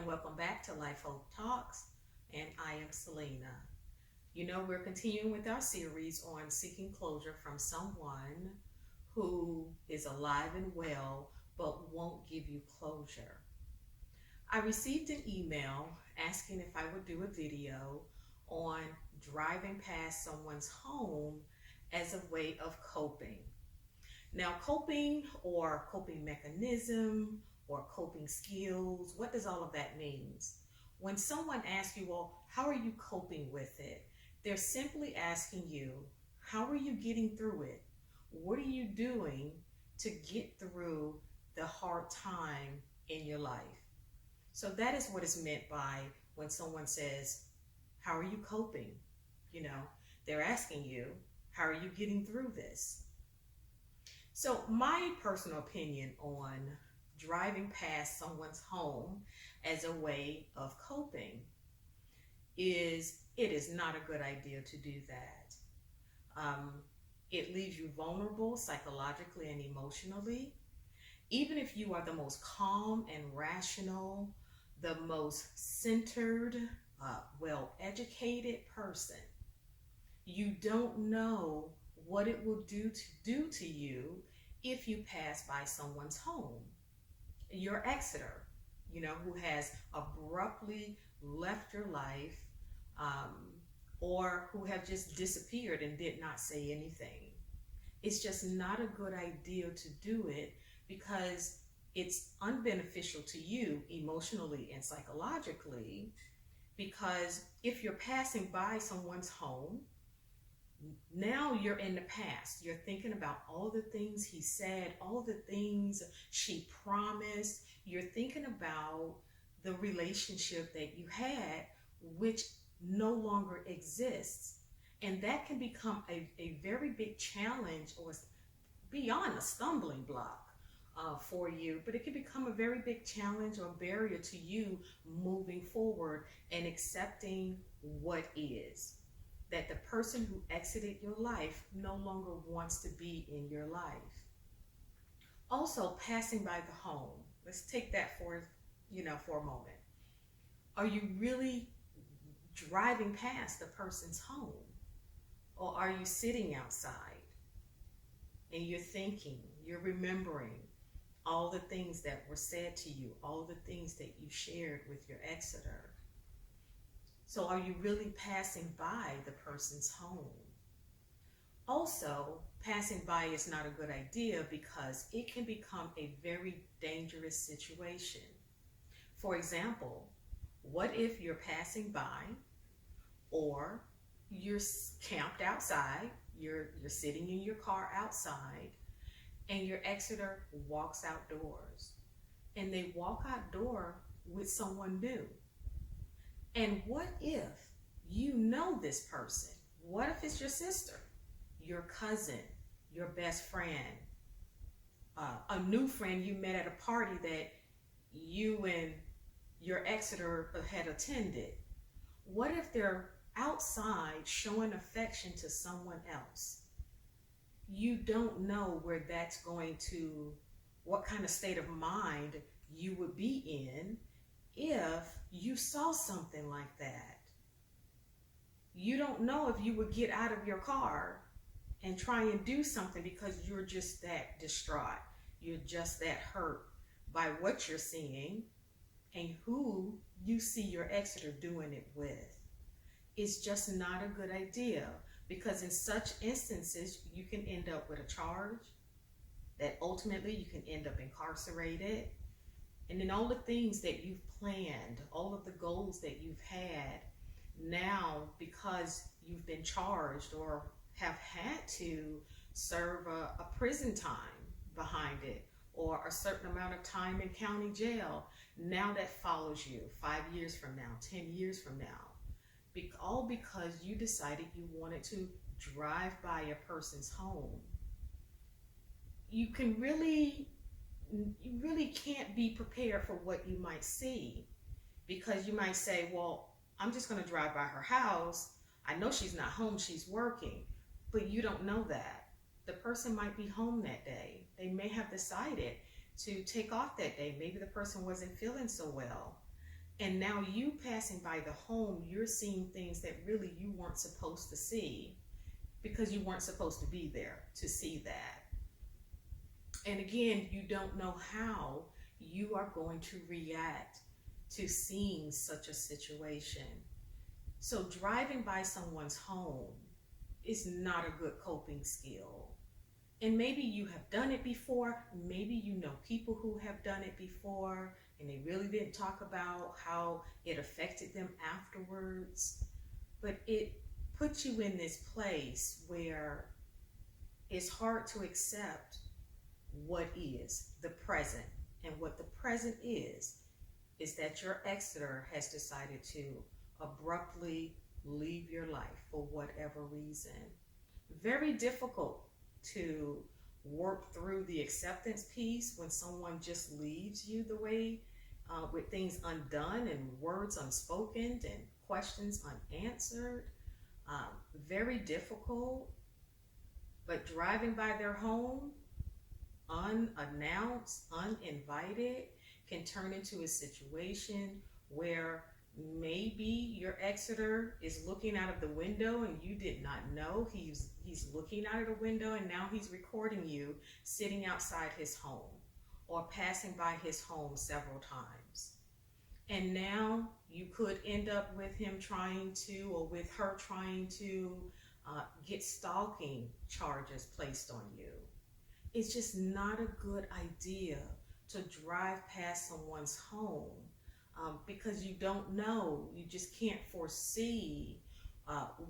welcome back to Life Hope Talks, and I am Selena. We're continuing with our series on seeking closure from someone who is alive and well but won't give you closure. I received an email asking if I would do a video on driving past someone's home as a way of coping. Now, coping or coping mechanism or coping skills, what does all of that mean? When someone asks you, well, how are you coping with it? They're simply asking you, how are you getting through it? What are you doing to get through the hard time in your life? So that is what is meant by when someone says, how are you coping? They're asking you, how are you getting through this? So my personal opinion on driving past someone's home as a way of coping is it is not a good idea to do that. It leaves you vulnerable psychologically and emotionally. Even if you are the most calm and rational, the most centered, well-educated person, you don't know what it will do to you if you pass by someone's home. Your Exeter, who has abruptly left your life, or who have just disappeared and did not say anything. It's just not a good idea to do it because it's unbeneficial to you emotionally and psychologically, because if you're passing by someone's home, now you're in the past. You're thinking about all the things he said, all the things she promised. You're thinking about the relationship that you had, which no longer exists. And that can become a very big challenge, or beyond a stumbling block for you, but it can become a very big challenge or barrier to you moving forward and accepting what is. That the person who exited your life no longer wants to be in your life. Also, passing by the home. Let's take that for a moment. Are you really driving past the person's home? Or are you sitting outside and you're thinking, you're remembering all the things that were said to you, all the things that you shared with your Exeter? So are you really passing by the person's home? Also, passing by is not a good idea because it can become a very dangerous situation. For example, what if you're passing by, or you're camped outside, you're sitting in your car outside, and your Exeter walks outdoors, and they walk outdoor with someone new. And what if you know this person? What if it's your sister, your cousin, your best friend, a new friend you met at a party that you and your Exeter had attended? What if they're outside showing affection to someone else? You don't know where that's going to, what kind of state of mind you would be in if you saw something like that. You don't know if you would get out of your car and try and do something because you're just that distraught. You're just that hurt by what you're seeing and who you see your Exeter doing it with. It's just not a good idea, because in such instances, you can end up with a charge that ultimately you can end up incarcerated. And then all the things that you've planned, all of the goals that you've had, now because you've been charged or have had to serve a prison time behind it, or a certain amount of time in county jail, now that follows you 5 years from now, 10 years from now, all because you decided you wanted to drive by a person's home. You really can't be prepared for what you might see, because you might say, well, I'm just going to drive by her house. I know she's not home, she's working, but you don't know that. The person might be home that day. They may have decided to take off that day. Maybe the person wasn't feeling so well. And now you passing by the home, you're seeing things that really you weren't supposed to see because you weren't supposed to be there to see that. And again, you don't know how you are going to react to seeing such a situation. So driving by someone's home is not a good coping skill. And maybe you have done it before. Maybe you know people who have done it before and they really didn't talk about how it affected them afterwards. But it puts you in this place where it's hard to accept what is the present. And what the present is that your Exeter has decided to abruptly leave your life for whatever reason. Very difficult to work through the acceptance piece when someone just leaves you the way, with things undone and words unspoken and questions unanswered. Very difficult. But driving by their home unannounced, uninvited, can turn into a situation where maybe your Exeter is looking out of the window and you did not know he's looking out of the window, and now he's recording you sitting outside his home or passing by his home several times. And now you could end up with him trying to, or with her trying to, get stalking charges placed on you. It's just not a good idea to drive past someone's home because you don't know, you just can't foresee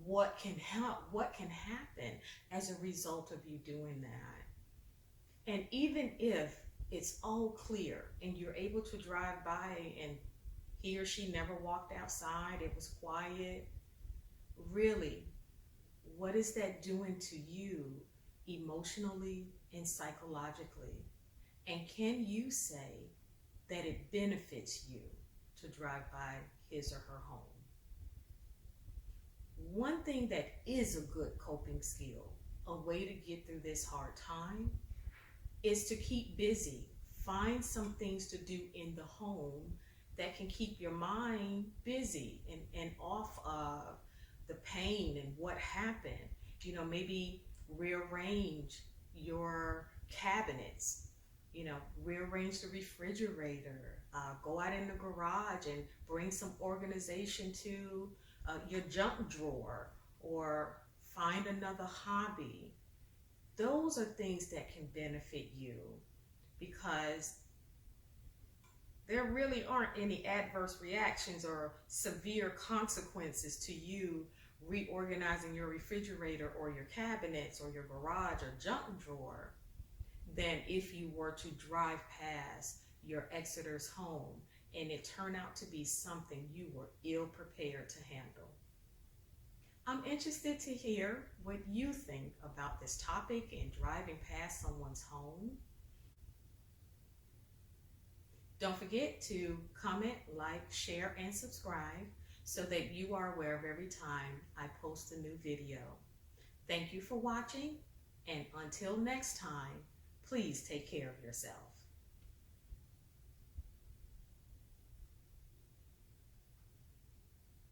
what can happen as a result of you doing that. And even if it's all clear and you're able to drive by and he or she never walked outside, it was quiet, really, what is that doing to you emotionally and psychologically? And can you say that it benefits you to drive by his or her home? One thing that is a good coping skill, a way to get through this hard time, is to keep busy. Find some things to do in the home that can keep your mind busy and off of the pain and what happened. You know, maybe rearrange your cabinets, you know, rearrange the refrigerator, go out in the garage and bring some organization to your junk drawer, or find another hobby. Those are things that can benefit you because there really aren't any adverse reactions or severe consequences to you reorganizing your refrigerator or your cabinets or your garage or junk drawer than if you were to drive past your Exeter's home and it turned out to be something you were ill prepared to handle. I'm interested to hear what you think about this topic and driving past someone's home. Don't forget to comment, like, share, and subscribe so that you are aware of every time I post a new video. Thank you for watching, and until next time, please take care of yourself.